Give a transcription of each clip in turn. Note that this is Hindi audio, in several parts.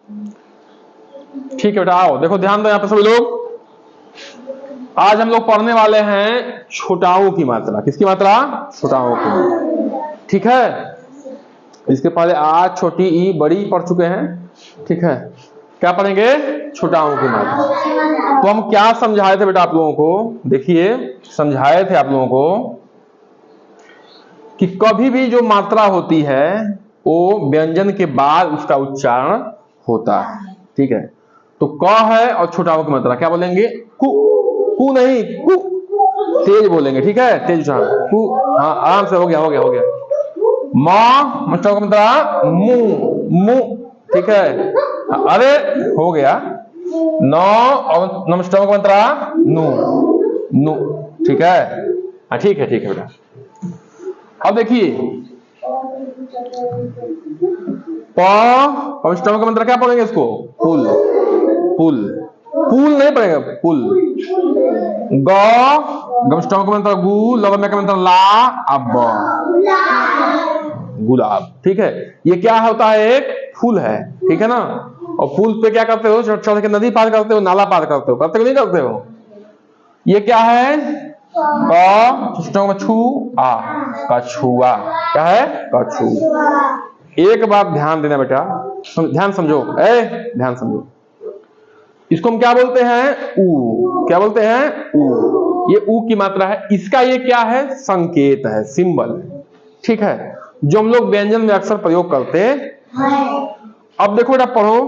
ठीक है बेटा, आओ देखो, ध्यान दो यहाँ पे सभी लोग। आज हम लोग पढ़ने वाले हैं छोटाऊ की मात्रा। किसकी मात्रा? छोटाऊ की। ठीक है, इसके पहले आ, छोटी ई, बड़ी पढ़ चुके हैं। ठीक है, क्या पढ़ेंगे? छोटाऊ की मात्रा। तो हम क्या समझाए थे बेटा आप लोगों को? देखिए, समझाए थे आप लोगों को कि कभी भी जो मात्रा होती है वो व्यंजन के बाद उसका उच्चारण होता है। ठीक है, तो क है और छोटाऊ की मात्रा क्या बोलेंगे? कु। कु नहीं, कु। तेज बोलेंगे। ठीक है, तेज उच्चारण कु। हाँ, आराम से हो गया, हो गया, हो गया। मां छोटाऊ की मात्रा मु, मु। ठीक है, अरे हो गया। नौ और नमस्कार की मात्रा नु, नु। ठीक है, हाँ ठीक है, ठीक है बेटा। अब देखिए, पविष्टम का मंत्र क्या पढ़ेंगे इसको? पुल, पुल, पुल नहीं पढ़ेंगे, पुल। गमष्टम का मंत्र गु, लवम का मंत्र ला, अब गुलाब। ठीक है, ये क्या होता है? एक फूल है। ठीक है ना, और फूल पे क्या करते हो? चढ़ के नदी पार करते हो, नाला पार करते हो, करते हो नहीं करते हो? ये क्या है? छू आ, कछुआ। क्या है? कछुआ। एक बात ध्यान देना बेटा, ध्यान समझो, ध्यान समझो। इसको हम क्या बोलते हैं? ऊ। क्या बोलते हैं? ऊ। ये ऊ की मात्रा है। इसका ये क्या है? संकेत है, सिंबल। ठीक है, जो हम लोग व्यंजन में अक्सर प्रयोग करते हैं। अब देखो बेटा, पढ़ो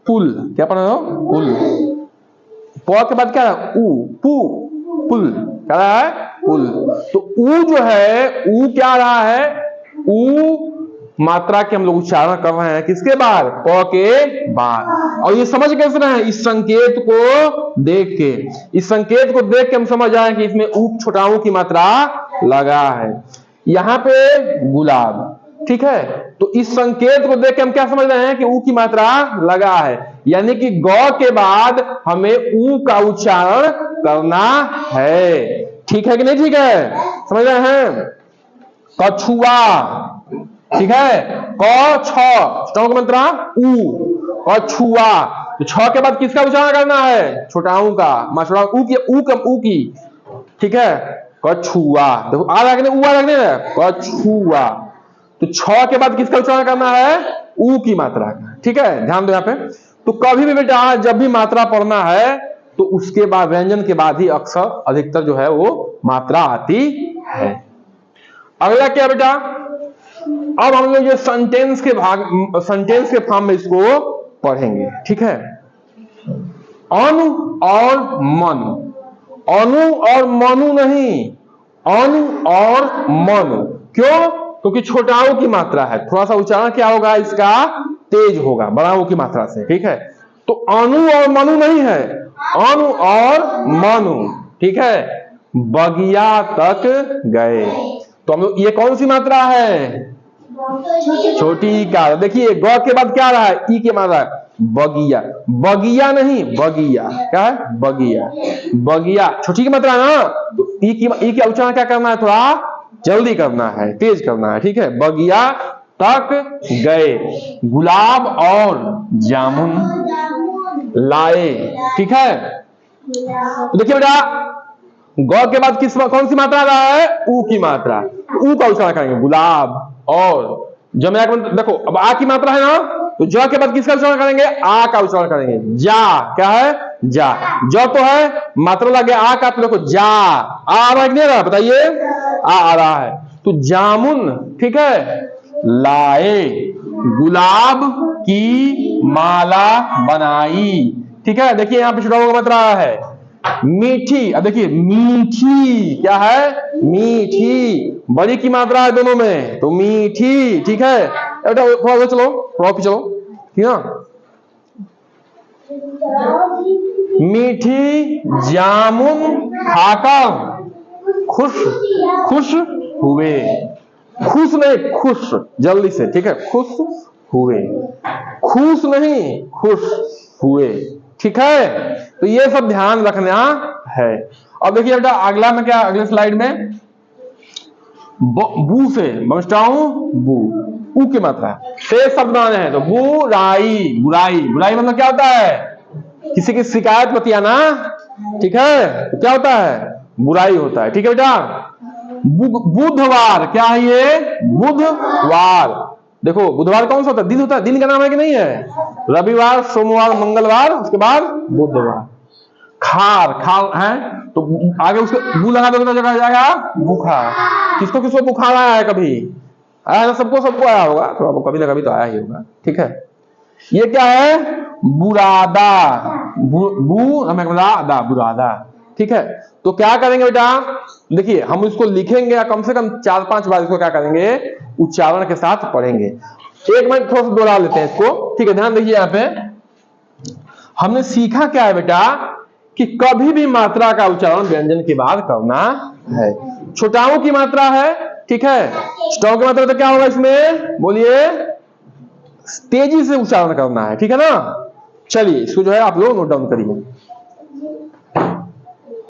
पुल। क्या पढ़ रहे हो? पुल। प के बाद क्या है? ऊ, पू, पुल। क्या रहा है? पुल। तो ऊ जो है, ऊ क्या रहा है? ऊ मात्रा के हम लोग उच्चारण कर रहे हैं किसके बाद? प के बाद। और ये समझ कैसे रहे हैं? इस संकेत को देख के। इस संकेत को देख के हम समझ आए कि इसमें ऊ छोटाऊ की मात्रा लगा है। यहां पे गुलाब। ठीक है, तो इस संकेत को देख के हम क्या समझ रहे हैं? कि ऊ की मात्रा लगा है, यानी कि ग के बाद हमें ऊ का उच्चारण करना है। ठीक है कि नहीं? ठीक है, समझ रहे हैं? कछुआ। ठीक है, क छ मंत्रा ऊ, कछुआ। तो छ के बाद किसका उच्चारण करना है? छोटाऊ का। माशा ऊ की, ऊ की। ठीक है, कछुआ। देखो आ रखने, ऊ आ रखने, कछुआ। तो छ के बाद किसका उच्चारण करना है? ऊ की मात्रा का। ठीक है, ध्यान दो यहाँ पे। तो कभी भी बेटा जब भी मात्रा पढ़ना है तो उसके बाद व्यंजन के बाद ही अक्सर अधिकतर जो है वो मात्रा आती है। अगला क्या बेटा? अब हम लोग ये सेंटेंस के फॉर्म में इसको पढ़ेंगे। ठीक है, अनु और मनु। अनु और मनु नहीं, अनु और मनु। क्यों? क्योंकि छोटाऊ की मात्रा है, थोड़ा सा उच्चारण क्या होगा इसका? तेज होगा, बड़ाऊ की मात्रा से। ठीक है, तो अनु और मनु नहीं है, अनु और मनु। ठीक है, बगिया तक गए। तो हम लोग, ये कौन सी मात्रा है? छोटी ई का। देखिए, ग के बाद क्या रहा है? ई की मात्रा है, बगिया। बगिया नहीं, बगिया। क्या है? बगिया, बगिया। छोटी की मात्रा ना, तो ई का उच्चारण क्या करना है? थोड़ा जल्दी करना है, तेज करना है। ठीक है, बगिया तक गए, गुलाब और जामुन लाए। ठीक है, तो देखिए बेटा, ग के बाद कौन सी मात्रा रहा है? ऊ की मात्रा। ऊ का उच्चारण करेंगे, गुलाब और जमया का। देखो, अब आ की मात्रा है ना, तो ज के बाद किसका उच्चारण करेंगे? आ का उच्चारण करेंगे। जा। क्या है? जा। ज तो है, मात्रा लगे आ का, तो देखो जा। आ रहा है कि नहीं रहा? बताइए, आ रहा है। तो जामुन। ठीक है, लाए, गुलाब की माला बनाई। ठीक है, देखिए यहां पे छोटा होगा मात्रा है मीठी। अब देखिए, मीठी। क्या है? मीठी। बड़ी की मात्रा है दोनों में, तो मीठी। ठीक है बेटा, थोड़ा चलो, थोड़ा चलो। ठीक है, मीठी जामुन खाकर खुश खुश हुए। खुश नहीं, खुश, जल्दी से। ठीक है, खुश हुए, खुश नहीं, खुश हुए। ठीक है, तो ये सब ध्यान रखना है। अब देखिए बेटा, अगला में क्या? अगले स्लाइड में बू से बू, ऊ की मात्रा। शेष शब्द बनाने हैं तो बुराई, बुराई, बुराई मतलब क्या होता है? किसी की शिकायत होती है ना, ठीक है, तो क्या होता है? बुराई होता है। ठीक है बेटा। बुधवार, क्या है ये? बुधवार। देखो बुधवार कौन सा होता है? दिन होता है, दिन का नाम है कि नहीं है? रविवार, सोमवार, मंगलवार, उसके बाद बुधवार। खार, खार है तो आगे उसको बू लगा दोगे तो जगह आ जाएगा बुखार। किसको किसको बुखार आया है? कभी आया ना? सबको सबको आया होगा, तो कभी ना कभी तो आया ही होगा। ठीक है। ये क्या है? बुरादा, बुरादा, बुरादा। ठीक है। तो क्या करेंगे बेटा? देखिए हम इसको लिखेंगे या कम से कम 4-5 बार इसको क्या करेंगे? उच्चारण के साथ पढ़ेंगे। एक मिनट थोड़ा सा दोहरा लेते हैं इसको। ठीक है, ध्यान देखिए यहाँ पे हमने सीखा क्या है बेटा कि कभी भी मात्रा का उच्चारण व्यंजन के बाद करना है। छोटाओं की मात्रा है, ठीक है, छोटाओं की मात्रा तो क्या होगा इसमें? बोलिए, तेजी से उच्चारण करना है। ठीक है ना? चलिए इसको जो है आप लोग नोट डाउन करिए।